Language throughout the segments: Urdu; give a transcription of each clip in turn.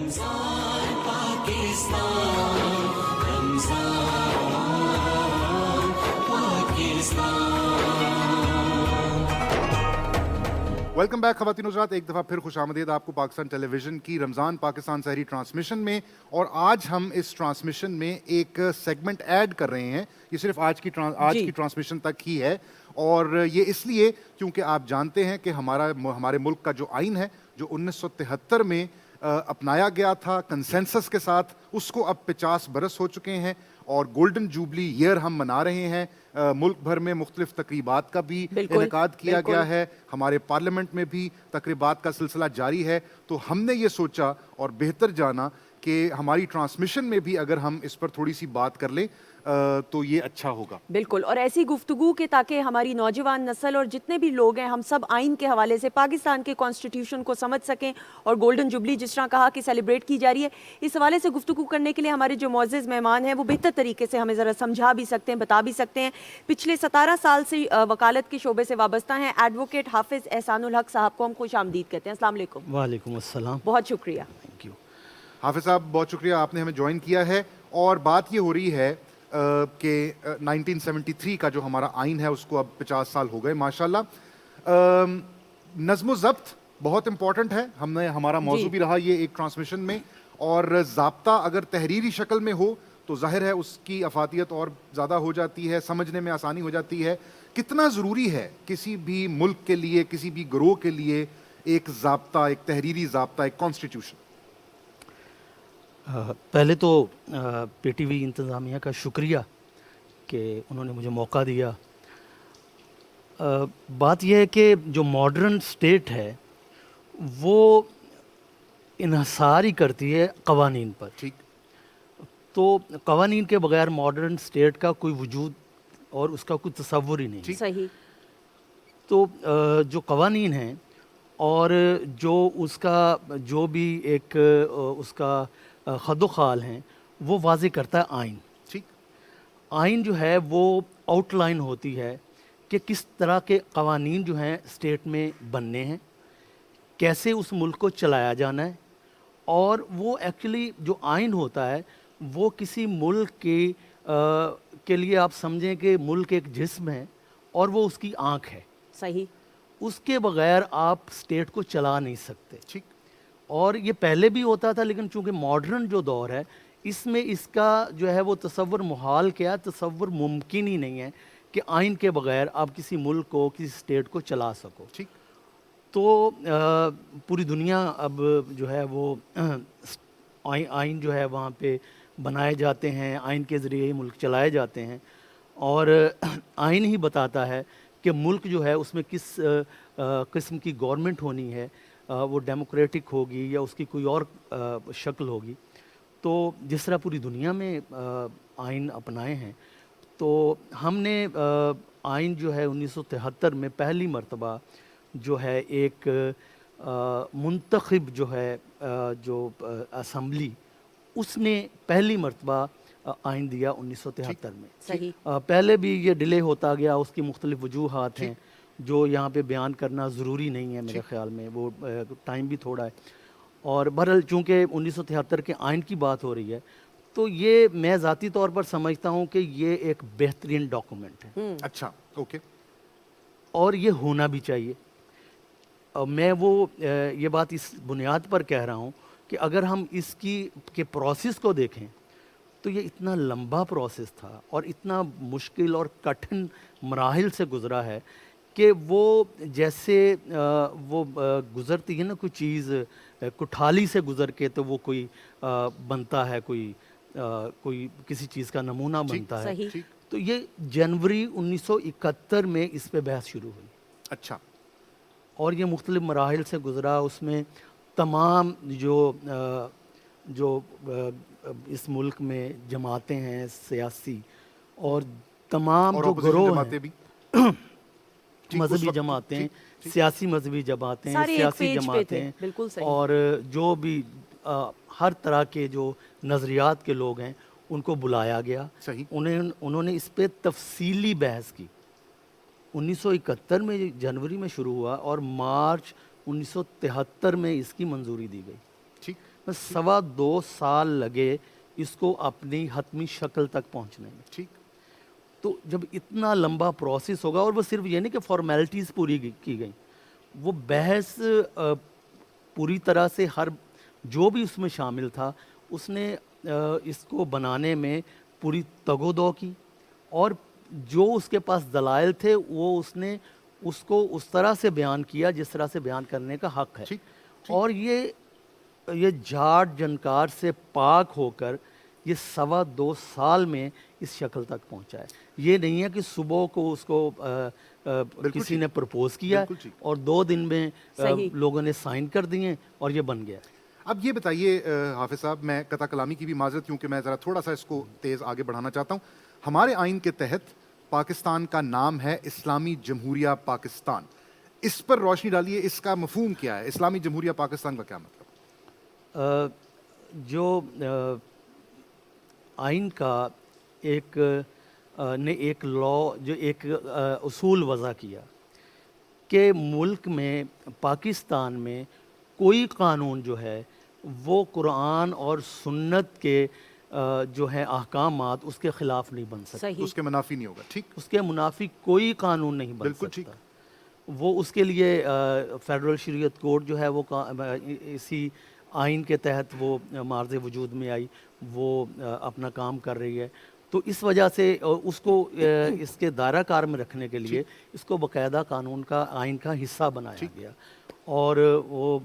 ویلکم بیک خواتین حضرات، ایک دفعہ پھر خوش آمدید آپ کو پاکستان ٹیلی ویژن کی رمضان پاکستان سحری ٹرانسمیشن میں. اور آج ہم اس ٹرانسمیشن میں ایک سیگمنٹ ایڈ کر رہے ہیں. یہ صرف آج کی ٹرانسمیشن تک ہی ہے، اور یہ اس لیے کیونکہ آپ جانتے ہیں کہ ہمارے ملک کا جو آئین ہے جو 1973 میں اپنایا گیا تھا کنسنسس کے ساتھ، اس کو اب 50 برس ہو چکے ہیں، اور گولڈن جوبلی ایئر ہم منا رہے ہیں. ملک بھر میں مختلف تقریبات کا بھی انعقاد کیا گیا ہے، ہمارے پارلیمنٹ میں بھی تقریبات کا سلسلہ جاری ہے. تو ہم نے یہ سوچا اور بہتر جانا کہ ہماری ٹرانسمیشن میں بھی اگر ہم اس پر تھوڑی سی بات کر لیں تو یہ اچھا ہوگا. بالکل، اور ایسی گفتگو کہ تاکہ ہماری نوجوان نسل اور جتنے بھی لوگ ہیں ہم سب آئین کے حوالے سے پاکستان کے کانسٹیٹیوشن کو سمجھ سکیں، اور گولڈن جوبلی جس طرح کہا کہ سیلیبریٹ کی جا رہی ہے، اس حوالے سے گفتگو کرنے کے لیے ہمارے جو معزز مہمان ہیں وہ بہتر طریقے سے ہمیں ذرا سمجھا بھی سکتے ہیں، بتا بھی سکتے ہیں. پچھلے 17 سال سے وکالت کے شعبے سے وابستہ ہیں ایڈوکیٹ حافظ احسان الحق صاحب کو ہم خوش آمدید کہتے ہیں. السلام علیکم. وعلیکم السلام. بہت شکریہ. Thank you. حافظ صاحب بہت شکریہ، آپ نے ہمیں جوائن کیا ہے. اور بات یہ ہو رہی ہے کہ 1973 کا جو ہمارا آئین ہے اس کو اب 50 سال ہو گئے ماشاءاللہ. نظم و ضبط بہت امپورٹنٹ ہے، ہمارا موضوع بھی رہا یہ ایک ٹرانسمیشن میں. اور ضابطہ اگر تحریری شکل میں ہو تو ظاہر ہے اس کی افادیت اور زیادہ ہو جاتی ہے، سمجھنے میں آسانی ہو جاتی ہے. کتنا ضروری ہے کسی بھی ملک کے لیے، کسی بھی گروہ کے لیے ایک ضابطہ، ایک تحریری ضابطہ، ایک کانسٹیٹیوشن؟ پہلے تو پی ٹی وی انتظامیہ کا شکریہ کہ انہوں نے مجھے موقع دیا. بات یہ ہے کہ جو ماڈرن سٹیٹ ہے وہ انحصار ہی کرتی ہے قوانین پر. ٹھیک. تو قوانین کے بغیر ماڈرن سٹیٹ کا کوئی وجود اور اس کا کوئی تصور ہی نہیں. صحیح. تو جو قوانین ہیں اور جو اس کا جو بھی ایک اس کا خد و خال ہیں وہ واضح کرتا ہے آئین. ٹھیک. آئین جو ہے وہ آؤٹ لائن ہوتی ہے کہ کس طرح کے قوانین جو ہیں اسٹیٹ میں بننے ہیں، کیسے اس ملک کو چلایا جانا ہے. اور وہ ایکچولی جو آئین ہوتا ہے وہ کسی ملک کے لیے آپ سمجھیں کہ ملک ایک جسم ہے اور وہ اس کی آنکھ ہے. صحیح. اس کے بغیر آپ اسٹیٹ کو چلا نہیں سکتے. ٹھیک. اور یہ پہلے بھی ہوتا تھا، لیکن چونکہ ماڈرن جو دور ہے اس میں اس کا جو ہے وہ تصور محال کیا، تصور ممکن ہی نہیں ہے کہ آئین کے بغیر آپ کسی ملک کو، کسی اسٹیٹ کو چلا سکو. ٹھیک. تو پوری دنیا اب جو ہے وہ آئین جو ہے وہاں پہ بنائے جاتے ہیں، آئین کے ذریعے ہی ملک چلائے جاتے ہیں. اور آئین ہی بتاتا ہے کہ ملک جو ہے اس میں کس قسم کی گورنمنٹ ہونی ہے، وہ ڈیموکریٹک ہوگی یا اس کی کوئی اور شکل ہوگی. تو جس طرح پوری دنیا میں آئین اپنائے ہیں، تو ہم نے آئین جو ہے 1973 میں پہلی مرتبہ جو ہے ایک منتخب جو ہے جو اسمبلی، اس نے پہلی مرتبہ آئین دیا 1973 میں. صحیح. پہلے بھی یہ ڈیلے ہوتا گیا، اس کی مختلف وجوہات ہیں جو یہاں پہ بیان کرنا ضروری نہیں ہے میرے خیال میں، وہ ٹائم بھی تھوڑا ہے. اور بہرحال چونکہ 1973 کے آئین کی بات ہو رہی ہے تو یہ میں ذاتی طور پر سمجھتا ہوں کہ یہ ایک بہترین ڈاکومنٹ ہے. اچھا. اوکے. اور یہ ہونا بھی چاہیے. میں یہ بات اس بنیاد پر کہہ رہا ہوں کہ اگر ہم اس کے پروسیس کو دیکھیں تو یہ اتنا لمبا پروسیس تھا اور اتنا مشکل اور کٹھن مراحل سے گزرا ہے کہ وہ جیسے وہ گزرتی ہے نا کوئی چیز کٹھالی سے گزر کے تو وہ کوئی بنتا ہے، کوئی کسی چیز کا نمونہ بنتا ہے. تو یہ جنوری 1971 میں اس پہ بحث شروع ہوئی. اچھا. اور یہ مختلف مراحل سے گزرا. اس میں تمام جو اس ملک میں جماعتیں ہیں سیاسی، اور تمام جو گروہ ہیں مذہبی جماعتیں، سیاسی مذہبی جماعتیں، سیاسی جماعتیں، اور جو بھی ہر طرح کے جو نظریات کے لوگ ہیں ان کو بلایا گیا. انہوں نے اس پہ تفصیلی بحث کی. 1971 میں جنوری میں شروع ہوا اور مارچ 1973 میں اس کی منظوری دی گئی. 2.25 سال لگے اس کو اپنی حتمی شکل تک پہنچنے میں. ٹھیک. تو جب اتنا لمبا پروسیس ہوگا, اور وہ صرف یہ نہیں کہ فارمیلٹیز پوری کی گئیں, وہ بحث پوری طرح سے ہر جو بھی اس میں شامل تھا اس نے اس کو بنانے میں پوری تگ و دو کی, اور جو اس کے پاس دلائل تھے وہ اس نے اس کو اس طرح سے بیان کیا جس طرح سے بیان کرنے کا حق ہے. اور یہ جھاڑ جھنکار سے پاک ہو کر یہ 2.25 سال میں اس شکل تک پہنچا ہے. یہ نہیں ہے کہ صبح کو اس کو کسی نے پرپوز کیا اور 2 دن میں لوگوں نے سائن کر دیے اور یہ بن گیا. اب یہ بتائیے حافظ صاحب, میں قطع کلامی کی بھی معذرت کیونکہ میں ذرا تھوڑا سا اس کو تیز آگے بڑھانا چاہتا ہوں. ہمارے آئین کے تحت پاکستان کا نام ہے اسلامی جمہوریہ پاکستان. اس پر روشنی ڈالیے, اس کا مفہوم کیا ہے؟ اسلامی جمہوریہ پاکستان کا کیا مطلب؟ جو آئین کا ایک جو ایک اصول وضع کیا کہ ملک میں پاکستان میں کوئی قانون جو ہے وہ قرآن اور سنت کے جو ہے احکامات اس کے خلاف نہیں بن سکتا, اس کے منافی نہیں ہوگا. ٹھیک. اس کے منافی کوئی قانون نہیں بن سکتا. وہ اس کے لیے فیڈرل شریعت کورٹ جو ہے وہ اسی آئین کے تحت وہ معرض وجود میں آئی, وہ اپنا کام کر رہی ہے. تو اس وجہ سے اس کو اس کے دائرہ کار میں رکھنے کے لیے اس کو باقاعدہ قانون کا آئین کا حصہ بنایا گیا. اور وہ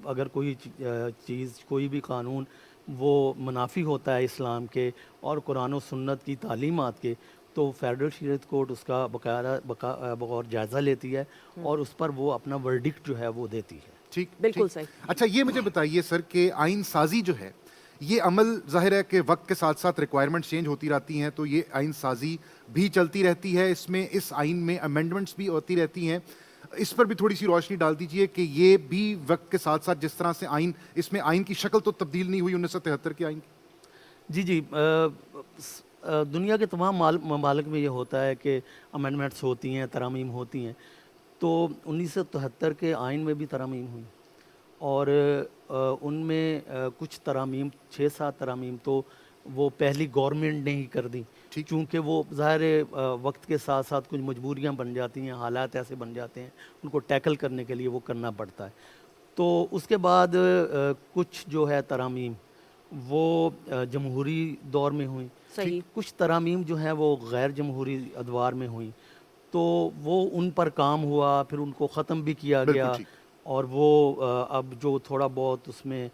اگر کوئی چیز کوئی بھی قانون وہ منافی ہوتا ہے اسلام کے اور قرآن و سنت کی تعلیمات کے, تو فیڈرل شریعت کورٹ اس کا باقاعدہ بغور جائزہ لیتی ہے اور اس پر وہ اپنا ورڈکٹ جو ہے وہ دیتی ہے. ٹھیک, بالکل صحیح. اچھا یہ مجھے بتائیے سر کہ آئین سازی جو ہے یہ عمل ظاہر ہے کہ وقت کے ساتھ ساتھ ریکوائرمنٹ چینج ہوتی رہتی ہیں, تو یہ آئین سازی بھی چلتی رہتی ہے, اس میں اس آئین میں امینڈمنٹس بھی ہوتی رہتی ہیں. اس پر بھی تھوڑی سی روشنی ڈال دیجئے کہ یہ بھی وقت کے ساتھ ساتھ جس طرح سے آئین, اس میں آئین کی شکل تو تبدیل نہیں ہوئی 1973 کے آئین کی. جی دنیا کے تمام ممالک میں یہ ہوتا ہے کہ امینڈمنٹس ہوتی ہیں, ترامیم ہوتی ہیں. تو 1973 کے آئین میں بھی ترامیم ہوئی اور ان میں کچھ ترامیم 6-7 ترامیم تو وہ پہلی گورنمنٹ نے ہی کر دی, چونکہ وہ ظاہر وقت کے ساتھ ساتھ کچھ مجبوریاں بن جاتی ہیں, حالات ایسے بن جاتے ہیں, ان کو ٹیکل کرنے کے لیے وہ کرنا پڑتا ہے. تو اس کے بعد کچھ جو ہے ترامیم وہ جمہوری دور میں ہوئیں, کچھ ترامیم جو ہیں وہ غیر جمہوری ادوار میں ہوئیں. تو وہ ان پر کام ہوا, پھر ان کو ختم بھی کیا گیا, اور وہ اب جو تھوڑا بہت اس میں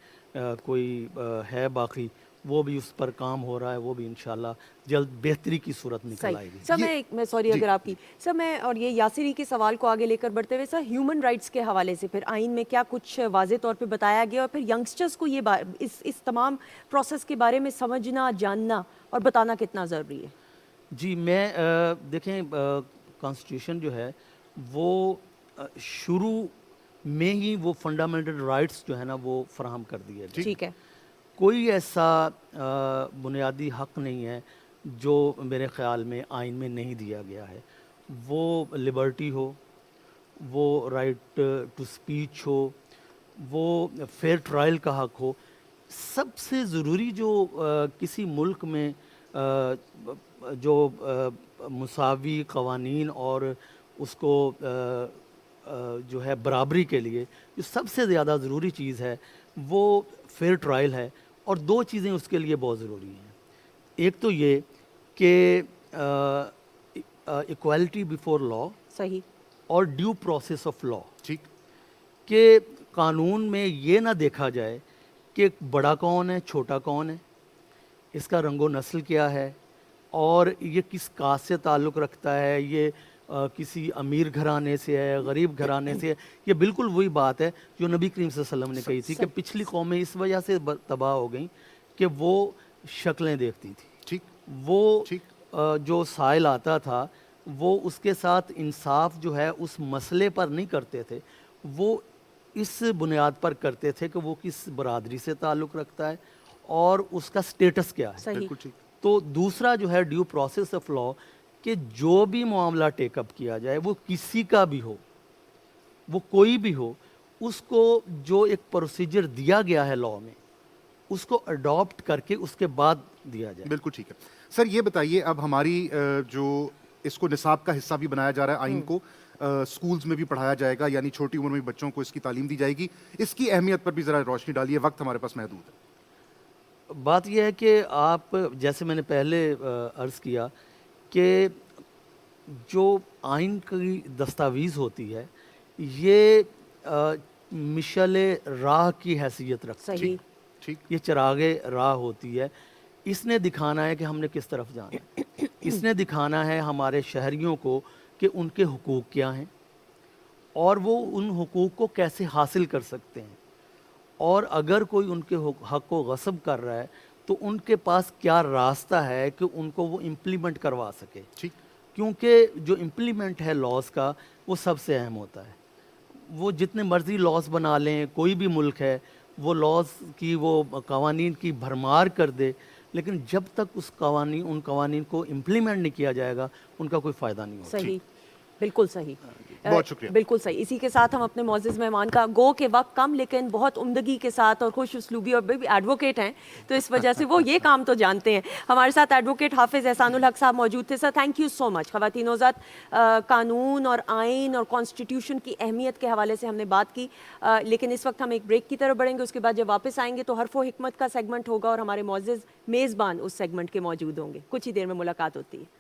کوئی ہے باقی وہ بھی اس پر کام ہو رہا ہے, وہ بھی انشاءاللہ جلد بہتری کی صورت نکل آئے گی. سر میں سوری اگر آپ کی سر میں اور یہ یاسری کے سوال کو آگے لے کر بڑھتے ہوئے سر ہیومن رائٹس کے حوالے سے پھر آئین میں کیا کچھ واضح طور پہ بتایا گیا, اور پھر ینگسٹرز کو یہ اس تمام پروسیس کے بارے میں سمجھنا, جاننا اور بتانا کتنا ضروری ہے؟ جی میں دیکھیں کانسٹیٹیوشن جو ہے وہ شروع میں ہی وہ فنڈامنٹل رائٹس جو ہے نا وہ فراہم کر دیے گئے. ٹھیک ہے. کوئی ایسا بنیادی حق نہیں ہے جو میرے خیال میں آئین میں نہیں دیا گیا ہے. وہ لبرٹی ہو, وہ رائٹ ٹو اسپیچ ہو, وہ فیئر ٹرائل کا حق ہو. سب سے ضروری جو کسی ملک میں جو مساوی قوانین اور اس کو جو ہے برابری کے لیے جو سب سے زیادہ ضروری چیز ہے وہ فیئر ٹرائل ہے. اور 2 چیزیں اس کے لیے بہت ضروری ہیں. ایک تو یہ کہ ایکوالٹی بیفور لا, صحیح, اور ڈیو پروسیس آف لا. ٹھیک. کہ قانون میں یہ نہ دیکھا جائے کہ بڑا کون ہے, چھوٹا کون ہے, اس کا رنگ و نسل کیا ہے, اور یہ کس کاسٹ سے تعلق رکھتا ہے, یہ کسی امیر گھرانے سے ہے, غریب گھرانے سے ہے. یہ بالکل وہی بات ہے جو نبی کریم صلی اللہ علیہ وسلم نے کہی تھی کہ پچھلی قومیں اس وجہ سے تباہ ہو گئیں کہ وہ شکلیں دیکھتی تھی. ٹھیک. وہ جو سائل آتا تھا وہ اس کے ساتھ انصاف جو ہے اس مسئلے پر نہیں کرتے تھے, وہ اس بنیاد پر کرتے تھے کہ وہ کس برادری سے تعلق رکھتا ہے اور اس کا سٹیٹس کیا ہے. صحیح. تو دوسرا جو ہے ڈیو پروسیس آف لا, کہ جو بھی معاملہ ٹیک اپ کیا جائے وہ کسی کا بھی ہو, وہ کوئی بھی ہو, اس کو جو ایک پروسیجر دیا گیا ہے لا میں اس کو اڈاپٹ کر کے اس کے بعد دیا جائے. بالکل ٹھیک ہے. سر یہ بتائیے اب ہماری جو اس کو نصاب کا حصہ بھی بنایا جا رہا ہے آئین کو, اسکولز میں بھی پڑھایا جائے گا, یعنی چھوٹی عمر میں بچوں کو اس کی تعلیم دی جائے گی, اس کی اہمیت پر بھی ذرا روشنی ڈالیے, وقت ہمارے پاس محدود ہے. بات یہ ہے کہ آپ جیسے میں نے پہلے عرض کیا کہ جو آئین کی دستاویز ہوتی ہے یہ مشعل راہ کی حیثیت رکھتی ہے. ٹھیک, یہ چراغ راہ ہوتی ہے. اس نے دکھانا ہے کہ ہم نے کس طرف جانا ہے. اس نے دکھانا ہے ہمارے شہریوں کو کہ ان کے حقوق کیا ہیں اور وہ ان حقوق کو کیسے حاصل کر سکتے ہیں, اور اگر کوئی ان کے حق کو غصب کر رہا ہے تو ان کے پاس کیا راستہ ہے کہ ان کو وہ امپلیمنٹ کروا سکے. کیونکہ جو امپلیمنٹ ہے لاز کا وہ سب سے اہم ہوتا ہے. وہ جتنے مرضی لاز بنا لیں, کوئی بھی ملک ہے وہ لاز کی وہ قوانین کی بھرمار کر دے, لیکن جب تک ان قوانین کو امپلیمنٹ نہیں کیا جائے گا ان کا کوئی فائدہ نہیں ہوگا. صحیح, بالکل صحیح, بہت شکریہ. بالکل صحیح. اسی کے ساتھ ہم اپنے معزز مہمان کا گو کے وقت کم لیکن بہت عمدگی کے ساتھ اور خوش اسلوبی, اور بھی ایڈوکیٹ ہیں تو اس وجہ سے وہ یہ کام تو جانتے ہیں. ہمارے ساتھ ایڈوکیٹ حافظ احسان الحق صاحب موجود تھے. سر تھینک یو سو مچ. خواتین وزارت, قانون اور آئین اور کانسٹیٹیوشن کی اہمیت کے حوالے سے ہم نے بات کی, لیکن اس وقت ہم ایک بریک کی طرف بڑھیں گے. اس کے بعد جب واپس آئیں گے تو حرف و حکمت کا سیگمنٹ ہوگا اور ہمارے معزز میزبان اس سیگمنٹ کے موجود ہوں گے. کچھ ہی دیر میں ملاقات ہوتی ہے.